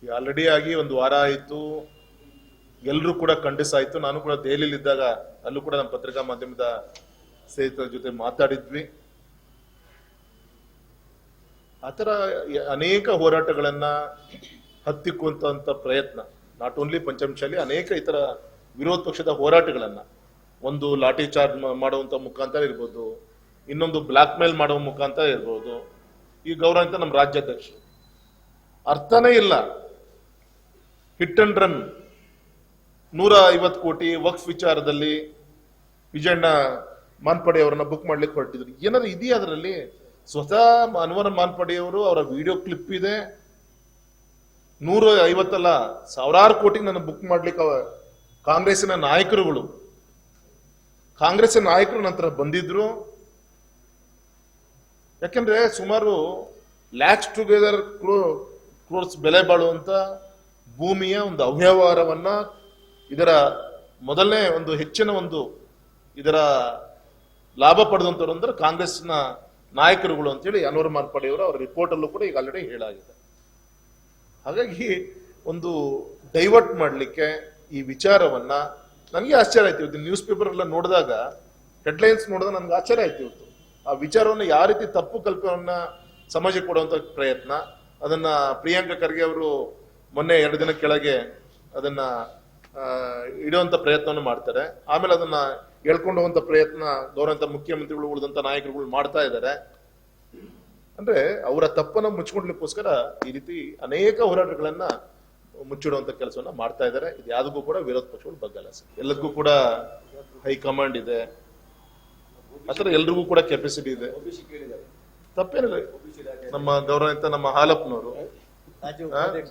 Already ಆಗಿ ಒಂದು ವಾರ ಆಯಿತು, ಎಲ್ಲರೂ ಕೂಡ ಖಂಡಿಸಾಯ್ತು. ನಾನು ಕೂಡ ದೆಹಲಿಯಲ್ಲಿ ಇದ್ದಾಗ ಅಲ್ಲೂ ಕೂಡ ನಮ್ಮ ಪತ್ರಿಕಾ ಮಾಧ್ಯಮದ ಸ್ನೇಹಿತರ ಜೊತೆ ಮಾತಾಡಿದ್ವಿ. ಆತರ ಅನೇಕ ಹೋರಾಟಗಳನ್ನ ಹತ್ತಿಕ್ಕುವಂತ ಪ್ರಯತ್ನ, ನಾಟ್ ಓನ್ಲಿ ಪಂಚಮಶಾಲಿ, ಅನೇಕ ಇತರ ವಿರೋಧ ಪಕ್ಷದ ಹೋರಾಟಗಳನ್ನ, ಒಂದು ಲಾಠಿ ಚಾರ್ಜ್ ಮಾಡುವಂತ ಮುಖಾಂತರ ಇರ್ಬೋದು, ಇನ್ನೊಂದು ಬ್ಲಾಕ್ ಮೇಲ್ ಮಾಡುವ ಮುಖಾಂತರ ಇರ್ಬೋದು. ಈ ಗೌರವಾನ್ವಿತ ನಮ್ಮ ರಾಜ್ಯಾಧ್ಯಕ್ಷರು ಅರ್ಥನೇ ಇಲ್ಲ. ಹಿಟ್ ಅಂಡ್ ರನ್ 150 ಕೋಟಿ ವಕ್ಫ್ ವಿಚಾರದಲ್ಲಿ ವಿಜಯಣ್ಣ ಮಾನ್ಪಡೆ ಅವರನ್ನ ಬುಕ್ ಮಾಡ್ಲಿಕ್ಕೆ ಹೊರಟಿದ್ರು. ಏನಾದ್ರು ಇದೆಯಾ ಅದರಲ್ಲಿ? ಸ್ವತಃ ಅನ್ವರ್ ಮಾನ್ಪಡೆ ಅವರು, ಅವರ ವಿಡಿಯೋ ಕ್ಲಿಪ್ ಇದೆ. 150 ಅಲ್ಲ, ಸಾವಿರಾರು ಕೋಟಿ ನನ್ನ ಬುಕ್ ಮಾಡ್ಲಿಕ್ಕೆ ಕಾಂಗ್ರೆಸ್ಸಿನ ನಾಯಕರುಗಳು, ಕಾಂಗ್ರೆಸ್ಸಿನ ನಾಯಕರು ನಂತರ ಬಂದಿದ್ರು. ಯಾಕೆಂದ್ರೆ ಸುಮಾರು ಲ್ಯಾಕ್ಸ್ ಟುಗೆದರ್ ಕ್ರೋರ್ಸ್ ಬೆಲೆ ಬಾಳುವಂತ ಭೂಮಿಯ ಒಂದು ಅವ್ಯವಹಾರವನ್ನ, ಇದರ ಮೊದಲನೇ ಒಂದು ಹೆಚ್ಚಿನ ಒಂದು ಇದರ ಲಾಭ ಪಡೆದಂತವ್ರು ಅಂದ್ರೆ ಕಾಂಗ್ರೆಸ್ನ ನಾಯಕರುಗಳು ಅಂತೇಳಿ ಅನ್ವರ್ ಮಾನ್ಪಡೆ ಅವರು ಅವರ ರಿಪೋರ್ಟ್ ಅಲ್ಲೂ ಕೂಡ ಈಗ ಆಲ್ರೆಡಿ ಹೇಳಾಗಿದೆ. ಹಾಗಾಗಿ ಒಂದು ಡೈವರ್ಟ್ ಮಾಡಲಿಕ್ಕೆ ಈ ವಿಚಾರವನ್ನ, ನನಗೆ ಆಶ್ಚರ್ಯ ಆಯ್ತು ಇವತ್ತು ನ್ಯೂಸ್ ಪೇಪರ್ ಎಲ್ಲ ನೋಡಿದಾಗ, ಹೆಡ್ಲೈನ್ಸ್ ನೋಡಿದಾಗ ನನ್ಗೆ ಆಶ್ಚರ್ಯ ಆಯ್ತು ಇವತ್ತು. ಆ ವಿಚಾರವನ್ನು ಯಾವ ರೀತಿ ತಪ್ಪು ಕಲ್ಪನೆಯನ್ನ ಸಮಾಜಕ್ಕೆ ಕೊಡುವಂತ ಪ್ರಯತ್ನ, ಅದನ್ನ ಪ್ರಿಯಾಂಕಾ ಖರ್ಗೆ ಅವರು ಮೊನ್ನೆ 2 ದಿನ ಕೆಳಗೆ ಅದನ್ನ ಇಡುವಂತ ಪ್ರಯತ್ನವನ್ನು ಮಾಡ್ತಾರೆ. ಆಮೇಲೆ ಅದನ್ನ ಹೇಳ್ಕೊಂಡು ಹೋಗುವಂತ ಪ್ರಯತ್ನ ಗೌರವಂತ ಮುಖ್ಯಮಂತ್ರಿಗಳು, ಉಳಿದಂತ ನಾಯಕರುಗಳು ಮಾಡ್ತಾ ಇದ್ದಾರೆ. ಅಂದ್ರೆ ಅವರ ತಪ್ಪನ್ನ ಮುಚ್ಚಿಕೊಳ್ಳಲಿಕ್ಕೋಸ್ಕರ ಈ ರೀತಿ ಅನೇಕ ಹೋರಾಟಗಳನ್ನ ಮುಚ್ಚಿಡುವಂತ ಕೆಲಸವನ್ನ ಮಾಡ್ತಾ ಇದ್ದಾರೆ. ಇದು ಯಾವುದಕ್ಕೂ ಕೂಡ ವಿರೋಧ ಪಕ್ಷಗಳು ಬಗ್ಗಲ್ಲ ಸರ್. ಎಲ್ಲದಕ್ಕೂ ಕೂಡ ಹೈಕಮಾಂಡ್ ಇದೆ, ಆತರ ಎಲ್ರಿಗೂ ಕೂಡ ಕೆಪಾಸಿಟಿ ಇದೆ. ತಪ್ಪೇನಿಲ್ಲ. ನಮ್ಮ ಗೌರವಂತ ನಮ್ಮ ಹಾಲಪ್ಪನವರು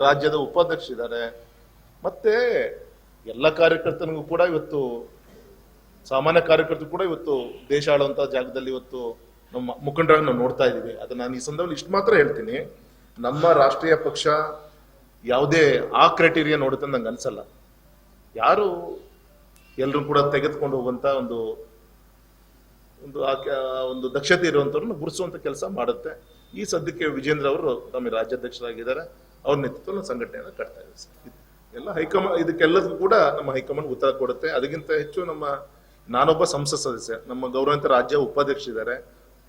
ರಾಜ್ಯದ ಉಪಾಧ್ಯಕ್ಷರಿದ್ದಾರೆ. ಮತ್ತೆ ಎಲ್ಲ ಕಾರ್ಯಕರ್ತನಿಗೂ ಕೂಡ ಇವತ್ತು, ಸಾಮಾನ್ಯ ಕಾರ್ಯಕರ್ತರು ಕೂಡ ಇವತ್ತು ದೇಶ ಆಳುವಂತ ಜಾಗದಲ್ಲಿ ಇವತ್ತು ನಮ್ಮ ಮುಖಂಡರಾಗಿ ನಾವು ನೋಡ್ತಾ ಇದೀವಿ. ಅದನ್ನ ನಾನು ಈ ಸಂದರ್ಭದಲ್ಲಿ ಇಷ್ಟು ಮಾತ್ರ ಹೇಳ್ತೀನಿ, ನಮ್ಮ ರಾಷ್ಟ್ರೀಯ ಪಕ್ಷ ಯಾವುದೇ ಆ ಕ್ರೈಟೀರಿಯಾ ನೋಡುತ್ತೆ ನಂಗೆ ಅನ್ಸಲ್ಲ. ಯಾರು ಎಲ್ಲರೂ ಕೂಡ ತೆಗೆದುಕೊಂಡು ಹೋಗುವಂತ ಒಂದು ದಕ್ಷತೆ ಇರುವಂತವ್ರನ್ನ ಗುರುಸುವಂತ ಕೆಲಸ ಮಾಡುತ್ತೆ. ಈ ಸದ್ಯಕ್ಕೆ ವಿಜೇಂದ್ರ ಅವರು ನಮ್ಮ ರಾಜ್ಯಾಧ್ಯಕ್ಷರಾಗಿದ್ದಾರೆ. ಅವ್ರ ನೇತೃತ್ವದಲ್ಲಿ ಸಂಘಟನೆಯನ್ನು ಕಟ್ತಾ ಇದೆ ಸರ್. ಎಲ್ಲ ಹೈಕಮಾಂಡ್, ಇದಕ್ಕೆಲ್ಲದಕ್ಕೂ ಕೂಡ ನಮ್ಮ ಹೈಕಮಾಂಡ್ ಉತ್ತರ ಕೊಡುತ್ತೆ. ಅದಕ್ಕಿಂತ ಹೆಚ್ಚು ನಾನೊಬ್ಬ ಸಂಸತ್ ಸದಸ್ಯ, ನಮ್ಮ ಗೌರವಂತ ರಾಜ್ಯ ಉಪಾಧ್ಯಕ್ಷರಿದ್ದಾರೆ,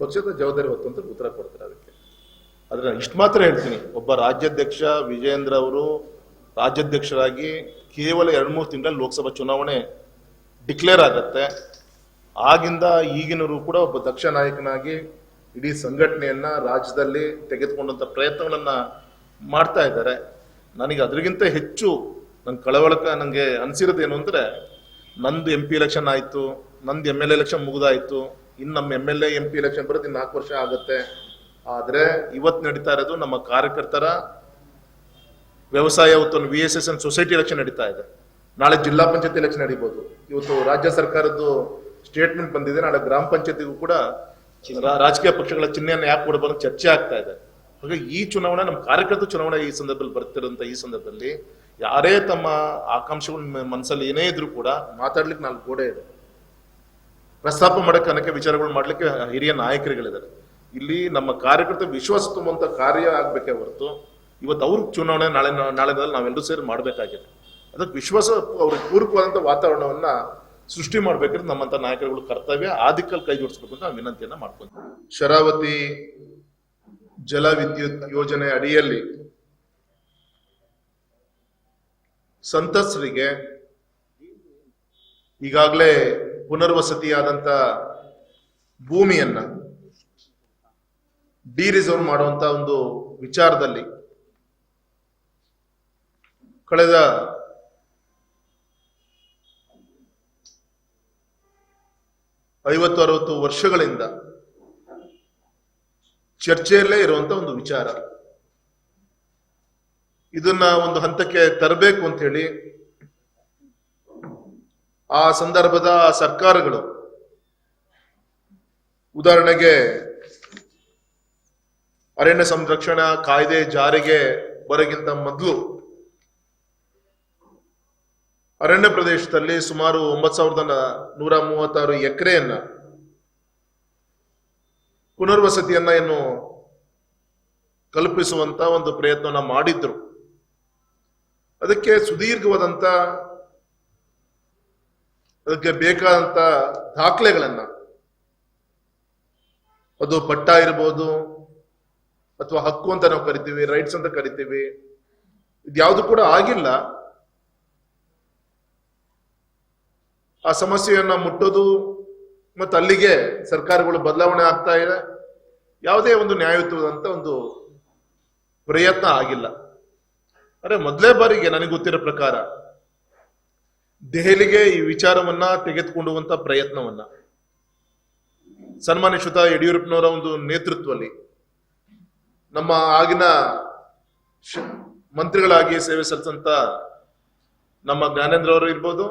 ಪಕ್ಷದ ಜವಾಬ್ದಾರಿ ಹೊತ್ತಂತ ಉತ್ತರ ಕೊಡ್ತಾರೆ ಅದಕ್ಕೆ. ಆದ್ರೆ ಇಷ್ಟು ಮಾತ್ರ ಹೇಳ್ತೀನಿ, ಒಬ್ಬ ರಾಜ್ಯಾಧ್ಯಕ್ಷ ವಿಜೇಂದ್ರ ಅವರು ರಾಜ್ಯಾಧ್ಯಕ್ಷರಾಗಿ ಕೇವಲ 2-3 ತಿಂಗಳಲ್ಲಿ ಲೋಕಸಭಾ ಚುನಾವಣೆ ಡಿಕ್ಲೇರ್ ಆಗತ್ತೆ. ಆಗಿಂದ ಈಗಿನವರು ಕೂಡ ಒಬ್ಬ ದಕ್ಷ ನಾಯಕನಾಗಿ ಇಡೀ ಸಂಘಟನೆಯನ್ನ ರಾಜ್ಯದಲ್ಲಿ ತೆಗೆದುಕೊಂಡಂತ ಪ್ರಯತ್ನಗಳನ್ನ ಮಾಡ್ತಾ ಇದ್ದಾರೆ. ನನಗೆ ಅದರಿಗಿಂತ ಹೆಚ್ಚು ನಂಗೆ ಅನ್ಸಿರೋದೇನು ಅಂದ್ರೆ, ನಂದು MP ಎಲೆಕ್ಷನ್ ಆಯ್ತು, ನಂದು MLA ಎಲೆಕ್ಷನ್ ಮುಗಿದಾಯ್ತು, ಇನ್ನು ನಮ್ಮ MLA MP ಎಲೆಕ್ಷನ್ ಬರೋದು ಇನ್ನು 4 ವರ್ಷ ಆಗುತ್ತೆ. ಆದ್ರೆ ಇವತ್ತು ನಡೀತಾ ಇರೋದು ನಮ್ಮ ಕಾರ್ಯಕರ್ತರ ವ್ಯವಸಾಯ VSS ಅಂಡ್ ಸೊಸೈಟಿ ಎಲೆಕ್ಷನ್ ನಡೀತಾ ಇದೆ. ನಾಳೆ ಜಿಲ್ಲಾ ಪಂಚಾಯತ್ ಎಲೆಕ್ಷನ್ ನಡೀಬಹುದು. ಇವತ್ತು ರಾಜ್ಯ ಸರ್ಕಾರದ್ದು ಸ್ಟೇಟ್ಮೆಂಟ್ ಬಂದಿದೆ, ನಾಳೆ ಗ್ರಾಮ ಪಂಚಾಯತಿಗೂ ಕೂಡ ರಾಜಕೀಯ ಪಕ್ಷಗಳ ಚಿಹ್ನೆಯನ್ನು ಯಾಕೆ ಕೊಡಬಾರ್ದು ಚರ್ಚೆ ಆಗ್ತಾ ಇದೆ. ಹಾಗಾಗಿ ಈ ಚುನಾವಣೆ, ನಮ್ಮ ಕಾರ್ಯಕರ್ತ ಚುನಾವಣೆ ಈ ಸಂದರ್ಭದಲ್ಲಿ ಬರ್ತಿರೋಂಥ ಈ ಸಂದರ್ಭದಲ್ಲಿ ಯಾರೇ ತಮ್ಮ ಆಕಾಂಕ್ಷೆಗಳ ಮನಸ್ಸಲ್ಲಿ ಏನೇ ಇದ್ರು ಕೂಡ ಮಾತಾಡ್ಲಿಕ್ಕೆ 4 ಗೋಡೆ ಇದೆ, ಪ್ರಸ್ತಾಪ ಮಾಡಕ್ಕೆ ಅನೇಕ ವಿಚಾರಗಳು ಮಾಡ್ಲಿಕ್ಕೆ ಹಿರಿಯ ನಾಯಕರುಗಳಿದ್ದಾರೆ. ಇಲ್ಲಿ ನಮ್ಮ ಕಾರ್ಯಕರ್ತ ವಿಶ್ವಾಸ ತುಂಬುವಂತ ಕಾರ್ಯ ಆಗ್ಬೇಕೇ ಹೊರತು ಇವತ್ತು ಅವ್ರ ಚುನಾವಣೆ ನಾಳೆ ನಾವೆಲ್ಲರೂ ಸೇರಿ ಮಾಡ್ಬೇಕಾಗಿದೆ. ಅದಕ್ಕೆ ವಿಶ್ವಾಸ, ಅವ್ರಿಗೆ ಪೂರಕವಾದಂತ ವಾತಾವರಣವನ್ನ ಸೃಷ್ಟಿ ಮಾಡ್ಬೇಕಾದ್ರೆ ನಮ್ಮಂತ ನಾಯಕರುಗಳು ಕರ್ತವ್ಯ. ಆ ದಿಕ್ಕಲ್ಲಿ ಕೈ ಜೋಡಿಸ್ಬೇಕು ಅಂತ ನಾವು ವಿನಂತಿಯನ್ನ ಮಾಡ್ಕೊಂತೀವಿ. ಶರಾವತಿ ಜಲ ವಿದ್ಯುತ್ ಯೋಜನೆ ಅಡಿಯಲ್ಲಿ ಸಂತ್ರಸ್ತರಿಗೆ ಈಗಾಗಲೇ ಪುನರ್ವಸತಿಯಾದಂತ ಭೂಮಿಯನ್ನ ಡಿರಿಸರ್ವ್ ಮಾಡುವಂತ ಒಂದು ವಿಚಾರದಲ್ಲಿ ಕಳೆದ 50-60 ವರ್ಷಗಳಿಂದ ಚರ್ಚೆಯಲ್ಲೇ ಇರುವಂತ ಒಂದು ವಿಚಾರ. ಇದನ್ನ ಒಂದು ಹಂತಕ್ಕೆ ತರಬೇಕು ಅಂತ ಹೇಳಿ ಆ ಸಂದರ್ಭದ ಸರ್ಕಾರಗಳು, ಉದಾಹರಣೆಗೆ ಅರಣ್ಯ ಸಂರಕ್ಷಣಾ ಕಾಯ್ದೆ ಜಾರಿಗೆ ಬರೋಕ್ಕಿಂತ ಮೊದಲು ಅರಣ್ಯ ಪ್ರದೇಶದಲ್ಲಿ ಸುಮಾರು 9,136 ಎಕರೆಯನ್ನ ಪುನರ್ವಸತಿಯನ್ನ ಕಲ್ಪಿಸುವಂತ ಒಂದು ಪ್ರಯತ್ನವನ್ನ ಮಾಡಿದ್ರು. ಅದಕ್ಕೆ ಸುದೀರ್ಘವಾದಂತ ಅದಕ್ಕೆ ಬೇಕಾದಂತ ದಾಖಲೆಗಳನ್ನ, ಅದು ಪಟ್ಟ ಇರ್ಬೋದು ಅಥವಾ ಹಕ್ಕು ಅಂತ ನಾವು ಕರಿತೀವಿ, ರೈಟ್ಸ್ ಅಂತ ಕರಿತೀವಿ, ಇದ್ಯಾವುದು ಕೂಡ ಆಗಿಲ್ಲ. ಆ ಸಮಸ್ಯೆಯನ್ನ ಮುಟ್ಟೋದು ಮತ್ತು ಅಲ್ಲಿಗೆ ಸರ್ಕಾರಗಳು ಬದಲಾವಣೆ ಆಗ್ತಾ ಇದೆ. ಯಾವುದೇ ಒಂದು ನ್ಯಾಯಯುತವಾದಂತ ಒಂದು ಪ್ರಯತ್ನ ಆಗಿಲ್ಲ. ಅರೆ ಮೊದಲೇ ಬಾರಿಗೆ ನನಗೆ ಗೊತ್ತಿರೋ ಪ್ರಕಾರ ದೆಹಲಿಗೆ ಈ ವಿಚಾರವನ್ನ ತೆಗೆದುಕೊಂಡುವಂತ ಪ್ರಯತ್ನವನ್ನ ಸನ್ಮಾನ್ಯ ಶ್ರೀಯುತ ಯಡಿಯೂರಪ್ಪನವರ ಒಂದು ನೇತೃತ್ವದಲ್ಲಿ ನಮ್ಮ ಆಗಿನ ಮಂತ್ರಿಗಳಾಗಿ ಸೇವೆ ಸಲ್ಲಿಸಂತ ನಮ್ಮ ಜ್ಞಾನೇಂದ್ರ ಅವರು ಇರ್ಬೋದು,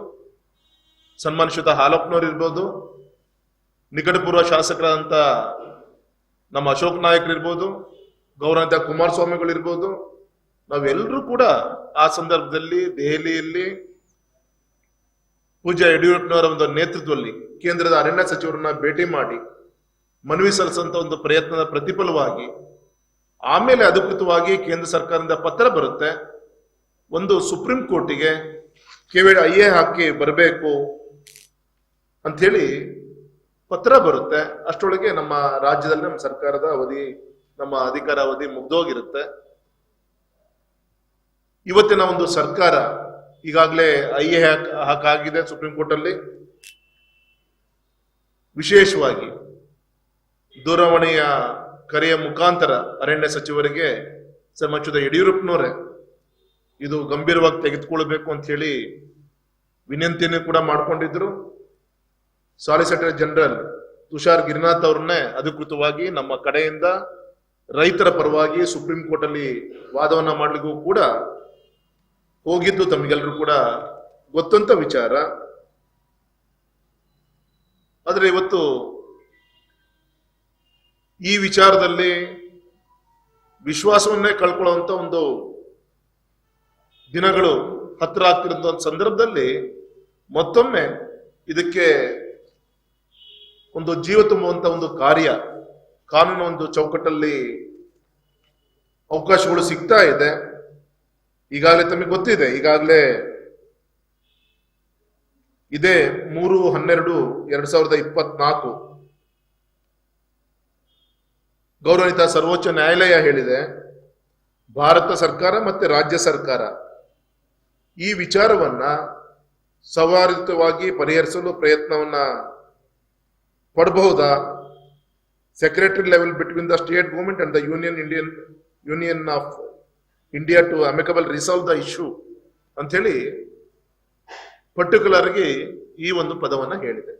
ಸನ್ಮಾನ್ಯ ಶ್ರೀಯುತ ಹಾಲಪ್ಪನವರು ಇರ್ಬೋದು, ನಿಕಟಪೂರ್ವ ಶಾಸಕರಾದಂತ ನಮ್ಮ ಅಶೋಕ್ ನಾಯಕರು ಇರ್ಬೋದು, ಗೌರವಾನ್ವಿತ ಕುಮಾರಸ್ವಾಮಿಗಳು ಇರ್ಬೋದು, ನಾವೆಲ್ಲರೂ ಕೂಡ ಆ ಸಂದರ್ಭದಲ್ಲಿ ದೆಹಲಿಯಲ್ಲಿ ಪೂಜ್ಯ ಯಡಿಯೂರಪ್ಪನವರ ಒಂದು ನೇತೃತ್ವದಲ್ಲಿ ಕೇಂದ್ರದ ಅರಣ್ಯ ಸಚಿವರನ್ನ ಭೇಟಿ ಮಾಡಿ ಮನವಿ ಸಲ್ಲಿಸುವಂತ ಒಂದು ಪ್ರಯತ್ನದ ಪ್ರತಿಫಲವಾಗಿ ಆಮೇಲೆ ಅಧಿಕೃತವಾಗಿ ಕೇಂದ್ರ ಸರ್ಕಾರದಿಂದ ಪತ್ರ ಬರುತ್ತೆ. ಒಂದು ಸುಪ್ರೀಂ ಕೋರ್ಟಿಗೆ KVIA ಹಾಕಿ ಬರಬೇಕು ಅಂಥೇಳಿ ಪತ್ರ ಬರುತ್ತೆ. ಅಷ್ಟರೊಳಗೆ ನಮ್ಮ ರಾಜ್ಯದಲ್ಲಿ ನಮ್ಮ ಸರ್ಕಾರದ ಅವಧಿ, ನಮ್ಮ ಅಧಿಕಾರ ಅವಧಿ ಮುಗ್ದೋಗಿರುತ್ತೆ. ಇವತ್ತಿನ ಒಂದು ಸರ್ಕಾರ ಈಗಾಗಲೇ IA ಹಾಕಾಗಿದೆ ಸುಪ್ರೀಂ ಕೋರ್ಟ್ ಅಲ್ಲಿ. ವಿಶೇಷವಾಗಿ ದೂರವಾಣಿಯ ಕರೆಯ ಮುಖಾಂತರ ಅರಣ್ಯ ಸಚಿವರಿಗೆ ಶ್ರೀಯುತ ಯಡಿಯೂರಪ್ಪನವರೇ ಇದು ಗಂಭೀರವಾಗಿ ತೆಗೆದುಕೊಳ್ಬೇಕು ಅಂತ ಹೇಳಿ ವಿನಂತಿಯನ್ನು ಕೂಡ ಮಾಡ್ಕೊಂಡಿದ್ರು. ಸಾಲಿಸಿಟರ್ ಜನರಲ್ ತುಷಾರ್ ಗಿರಿನಾಥ್ ಅವ್ರನ್ನೇ ಅಧಿಕೃತವಾಗಿ ನಮ್ಮ ಕಡೆಯಿಂದ ರೈತರ ಪರವಾಗಿ ಸುಪ್ರೀಂ ಕೋರ್ಟ್ ಅಲ್ಲಿ ವಾದವನ್ನ ಮಾಡ್ಲಿಕ್ಕೂ ಕೂಡ ಹೋಗಿದ್ದು ತಮಗೆಲ್ಲರೂ ಕೂಡ ಗೊತ್ತಂತ ವಿಚಾರ. ಆದ್ರೆ ಇವತ್ತು ಈ ವಿಚಾರದಲ್ಲಿ ವಿಶ್ವಾಸವನ್ನೇ ಕಳ್ಕೊಳ್ಳುವಂತ ಒಂದು ದಿನಗಳು ಹತ್ರ ಆಗ್ತಿರೋ ಸಂದರ್ಭದಲ್ಲಿ ಮತ್ತೊಮ್ಮೆ ಇದಕ್ಕೆ ಒಂದು ಜೀವ ತುಂಬುವಂತ ಒಂದು ಕಾರ್ಯ ಕಾನೂನು ಒಂದು ಚೌಕಟ್ಟಲ್ಲಿ ಅವಕಾಶಗಳು ಸಿಗ್ತಾ ಇದೆ. ಈಗಾಗಲೇ ತಮಗೆ ಗೊತ್ತಿದೆ, ಈಗಾಗಲೇ ಇದೇ 3/12/2024 ಗೌರವಾನ್ವಿತ ಸರ್ವೋಚ್ಚ ನ್ಯಾಯಾಲಯ ಹೇಳಿದೆ, ಭಾರತ ಸರ್ಕಾರ ಮತ್ತೆ ರಾಜ್ಯ ಸರ್ಕಾರ ಈ ವಿಚಾರವನ್ನ ಸೌಹಾರ್ದವಾಗಿ ಪರಿಹರಿಸಲು ಪ್ರಯತ್ನವನ್ನ ಪಡಬಹುದಾ? Secretary level between the state government and the union of India to amicable resolve the issue ಅಂತ ಹೇಳಿ ಪರ್ಟಿಕ್ಯುಲರ್ ಆಗಿ ಈ ಒಂದು ಪದವನ್ನ ಹೇಳಿದೆ.